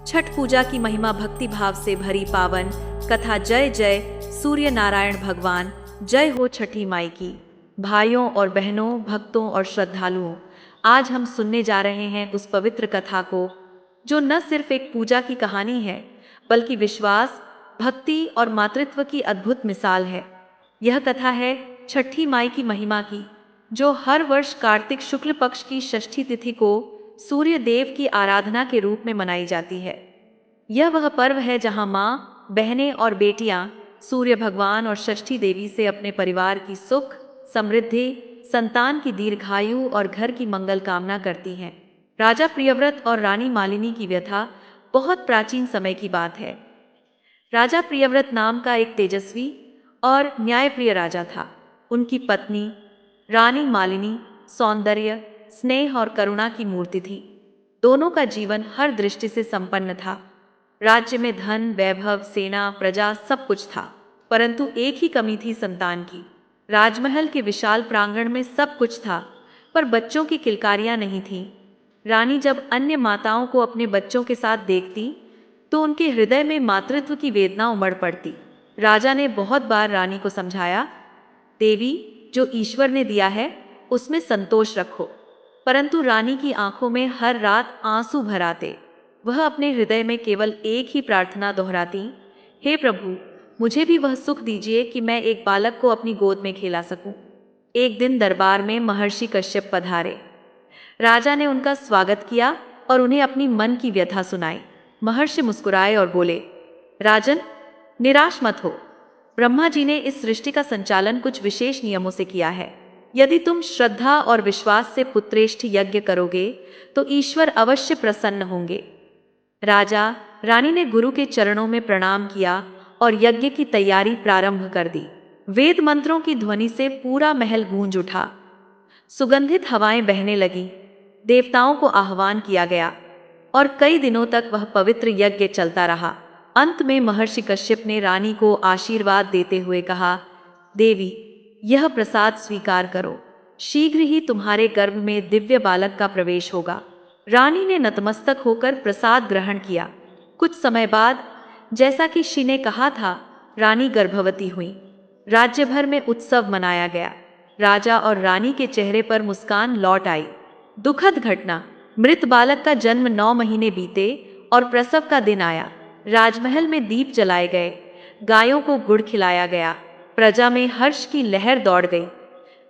छठ पूजा की महिमा भक्ति भाव से भरी पावन कथा। जय जय सूर्य नारायण भगवान, जय हो छठी माई की। भाइयों और बहनों, भक्तों और श्रद्धालुओं, आज हम सुनने जा रहे हैं उस पवित्र कथा को जो न सिर्फ एक पूजा की कहानी है, बल्कि विश्वास, भक्ति और मातृत्व की अद्भुत मिसाल है। यह कथा है छठी माई की महिमा की, जो हर वर्ष कार्तिक शुक्ल पक्ष की षष्ठी तिथि को सूर्य देव की आराधना के रूप में मनाई जाती है। यह वह पर्व है जहां माँ, बहनें और बेटियां सूर्य भगवान और षष्ठी देवी से अपने परिवार की सुख, समृद्धि, संतान की दीर्घायु और घर की मंगल कामना करती हैं। राजा प्रियव्रत और रानी मालिनी की व्यथा बहुत प्राचीन समय की बात है। राजा प्रियव्रत नाम का एक तेजस्वी और न्यायप्रिय राजा था। उनकी पत्नी रानी मालिनी सौंदर्य, स्नेह और करुणा की मूर्ति थी। दोनों का जीवन हर दृष्टि से संपन्न था। राज्य में धन, वैभव, सेना, प्रजा सब कुछ था, परंतु एक ही कमी थी, संतान की। राजमहल के विशाल प्रांगण में सब कुछ था, पर बच्चों की किलकारियां नहीं थीं। रानी जब अन्य माताओं को अपने बच्चों के साथ देखती, तो उनके हृदय में मातृत्व की वेदना उमड़ पड़ती। राजा ने बहुत बार रानी को समझाया, देवी, जो ईश्वर ने दिया है उसमें संतोष रखो, परंतु रानी की आंखों में हर रात आंसू भर आते। वह अपने हृदय में केवल एक ही प्रार्थना दोहराती, हे प्रभु, मुझे भी वह सुख दीजिए कि मैं एक बालक को अपनी गोद में खेला सकूं। एक दिन दरबार में महर्षि कश्यप पधारे। राजा ने उनका स्वागत किया और उन्हें अपनी मन की व्यथा सुनाई। महर्षि मुस्कुराए और बोले, राजन, निराश मत हो। ब्रह्मा जी ने इस सृष्टि का संचालन कुछ विशेष नियमों से किया है। यदि तुम श्रद्धा और विश्वास से पुत्रेष्ठ यज्ञ करोगे, तो ईश्वर अवश्य प्रसन्न होंगे। राजा रानी ने गुरु के चरणों में प्रणाम किया और यज्ञ की तैयारी प्रारंभ कर दी। वेद मंत्रों की ध्वनि से पूरा महल गूंज उठा। सुगंधित हवाएं बहने लगीं। देवताओं को आह्वान किया गया और कई दिनों तक वह पवित्र यज्ञ चलता रहा। अंत में महर्षि कश्यप ने रानी को आशीर्वाद देते हुए कहा, देवी, यह प्रसाद स्वीकार करो। शीघ्र ही तुम्हारे गर्भ में दिव्य बालक का प्रवेश होगा। रानी ने नतमस्तक होकर प्रसाद ग्रहण किया। कुछ समय बाद, जैसा कि ऋषि ने कहा था, रानी गर्भवती हुई। राज्य भर में उत्सव मनाया गया। राजा और रानी के चेहरे पर मुस्कान लौट आई। दुखद घटना, मृत बालक का जन्म 9 महीने बीते और प्रसव का दिन आया। राजमहल में दीप जलाए गए, गायों को गुड़ खिलाया गया। प्रजा में हर्ष की लहर दौड़ गई।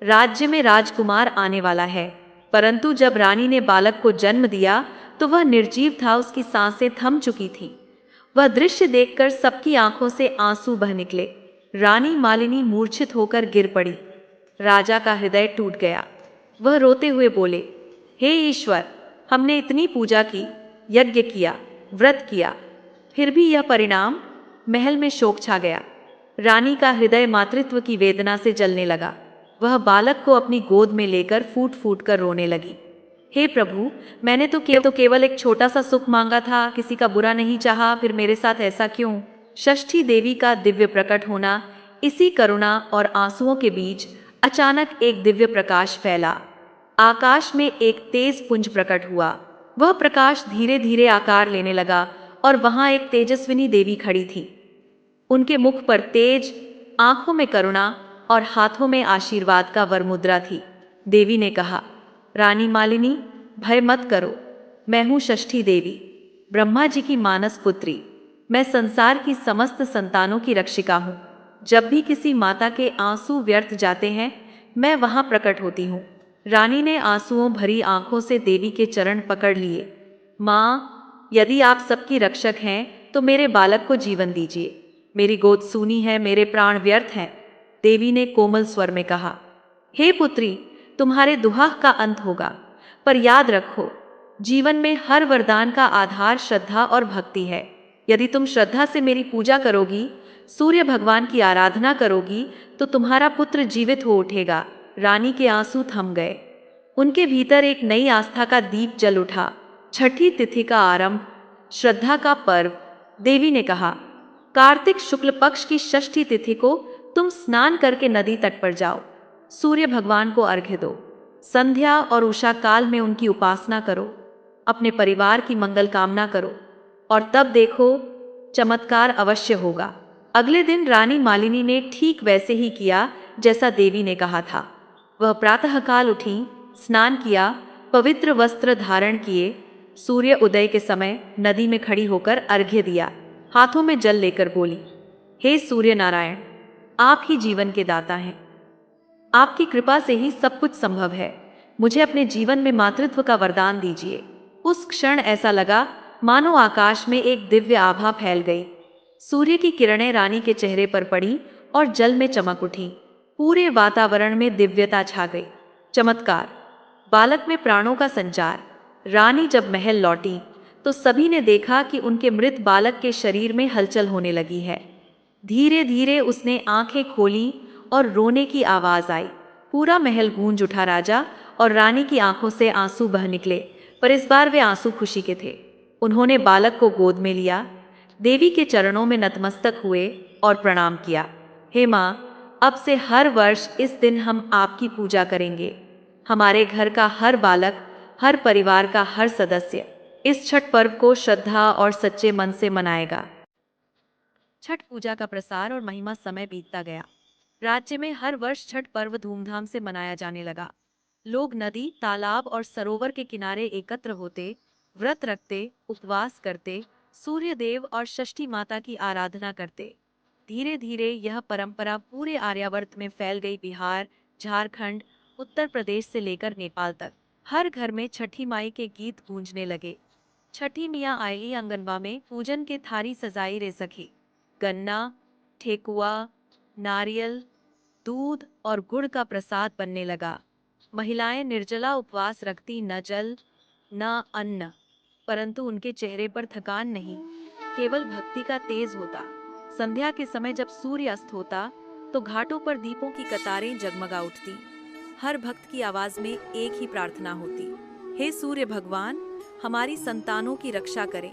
राज्य में राजकुमार आने वाला है। परंतु जब रानी ने बालक को जन्म दिया, तो वह निर्जीव था, उसकी सांसें थम चुकी थीं। वह दृश्य देखकर सबकी आंखों से आंसू बह निकले। रानी मालिनी मूर्छित होकर गिर पड़ी। राजा का हृदय टूट गया। वह रोते हुए बोले, हे ईश्वर, हमने इतनी पूजा की, यज्ञ किया, व्रत किया, फिर भी यह परिणाम। महल में शोक छा गया। रानी का हृदय मातृत्व की वेदना से जलने लगा। वह बालक को अपनी गोद में लेकर फूट फूट कर रोने लगी। हे प्रभु, मैंने तो केवल एक छोटा सा सुख मांगा था, किसी का बुरा नहीं चाहा, फिर मेरे साथ ऐसा क्यों? षष्ठी देवी का दिव्य प्रकट होना। इसी करुणा और आंसुओं के बीच अचानक एक दिव्य प्रकाश फैला। आकाश में एक तेज पुंज प्रकट हुआ। वह प्रकाश धीरे धीरे आकार लेने लगा और वहां एक तेजस्विनी देवी खड़ी थी। उनके मुख पर तेज, आंखों में करुणा और हाथों में आशीर्वाद का वरमुद्रा थी। देवी ने कहा, रानी मालिनी, भय मत करो। मैं हूँ षष्ठी देवी, ब्रह्मा जी की मानस पुत्री। मैं संसार की समस्त संतानों की रक्षिका हूँ। जब भी किसी माता के आंसू व्यर्थ जाते हैं, मैं वहां प्रकट होती हूँ। रानी ने आंसुओं भरी आंखों से देवी के चरण पकड़ लिए। माँ, यदि आप सबकी रक्षक हैं, तो मेरे बालक को जीवन दीजिए। मेरी गोद सूनी है, मेरे प्राण व्यर्थ हैं। देवी ने कोमल स्वर में कहा, हे पुत्री, तुम्हारे दुहा का अंत होगा, पर याद रखो, जीवन में हर वरदान का आधार श्रद्धा और भक्ति है। यदि तुम श्रद्धा से मेरी पूजा करोगी, सूर्य भगवान की आराधना करोगी, तो तुम्हारा पुत्र जीवित हो उठेगा। रानी के आंसू थम गए। उनके भीतर एक नई आस्था का दीप जल उठा। छठी तिथि का आरंभ, श्रद्धा का पर्व। देवी ने कहा, कार्तिक शुक्ल पक्ष की षष्ठी तिथि को तुम स्नान करके नदी तट पर जाओ। सूर्य भगवान को अर्घ्य दो। संध्या और उषा काल में उनकी उपासना करो। अपने परिवार की मंगल कामना करो। और तब देखो, चमत्कार अवश्य होगा। अगले दिन रानी मालिनी ने ठीक वैसे ही किया जैसा देवी ने कहा था। वह प्रातःकाल उठी, स्नान किया, पवित्र वस्त्र धारण किए, सूर्य उदय के समय नदी में खड़ी होकर अर्घ्य दिया, हाथों में जल लेकर बोली, हे सूर्य नारायण, आप ही जीवन के दाता हैं। आपकी कृपा से ही सब कुछ संभव है। मुझे अपने जीवन में मातृत्व का वरदान दीजिए। उस क्षण ऐसा लगा मानो आकाश में एक दिव्य आभा फैल गई। सूर्य की किरणें रानी के चेहरे पर पड़ी और जल में चमक उठी। पूरे वातावरण में दिव्यता छा गई। चमत्कार, बालक में प्राणों का संचार। रानी जब महल लौटी तो सभी ने देखा कि उनके मृत बालक के शरीर में हलचल होने लगी है। धीरे धीरे उसने आंखें खोली और रोने की आवाज आई। पूरा महल गूंज उठा। राजा और रानी की आंखों से आंसू बह निकले, पर इस बार वे आंसू खुशी के थे। उन्होंने बालक को गोद में लिया, देवी के चरणों में नतमस्तक हुए और प्रणाम किया। हे माँ, अब से हर वर्ष इस दिन हम आपकी पूजा करेंगे। हमारे घर का हर बालक, हर परिवार का हर सदस्य इस छठ पर्व को श्रद्धा और सच्चे मन से मनाएगा। छठ पूजा का प्रसार और महिमा समय बीतता गया। राज्य में हर वर्ष छठ पर्व धूमधाम से मनाया जाने लगा। लोग नदी, तालाब और सरोवर के किनारे एकत्र होते, व्रत रखते, उपवास करते, सूर्य देव और षष्ठी माता की आराधना करते। धीरे धीरे यह परंपरा पूरे आर्यावर्त में फैल गई। बिहार, झारखंड, उत्तर प्रदेश से लेकर नेपाल तक हर घर में छठी माई के गीत गूंजने लगे। छठी मियाँ आई आंगनवा में, पूजन के थारी सजाई रे सखी। गन्ना, ठेकुआ, नारियल, दूध और गुड़ का प्रसाद बनने लगा। महिलाएं निर्जला उपवास रखती, न जल न अन्न, परंतु उनके चेहरे पर थकान नहीं, केवल भक्ति का तेज होता। संध्या के समय जब सूर्य अस्त होता तो घाटों पर दीपों की कतारें जगमगा उठती। हर भक्त की आवाज में एक ही प्रार्थना होती, हे सूर्य भगवान, हमारी संतानों की रक्षा करें,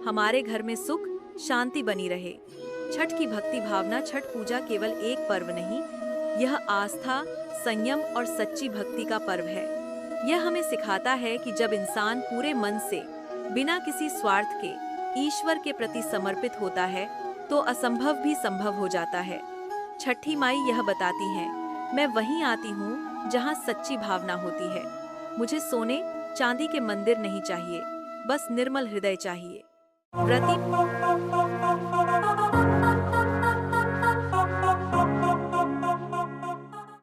हमारे घर में सुख शांति बनी रहे। छठ की भक्ति भावना। छठ पूजा केवल एक पर्व नहीं, यह आस्था, संयम और सच्ची भक्ति का पर्व है। यह हमें सिखाता है कि जब इंसान पूरे मन से, बिना किसी स्वार्थ के, ईश्वर के प्रति समर्पित होता है तो असंभव भी संभव हो जाता है। छठी माई यह बताती हैं, मैं वहीं आती हूँ जहाँ सच्ची भावना होती है। मुझे सोने चांदी के मंदिर नहीं चाहिए, बस निर्मल हृदय चाहिए। व्रती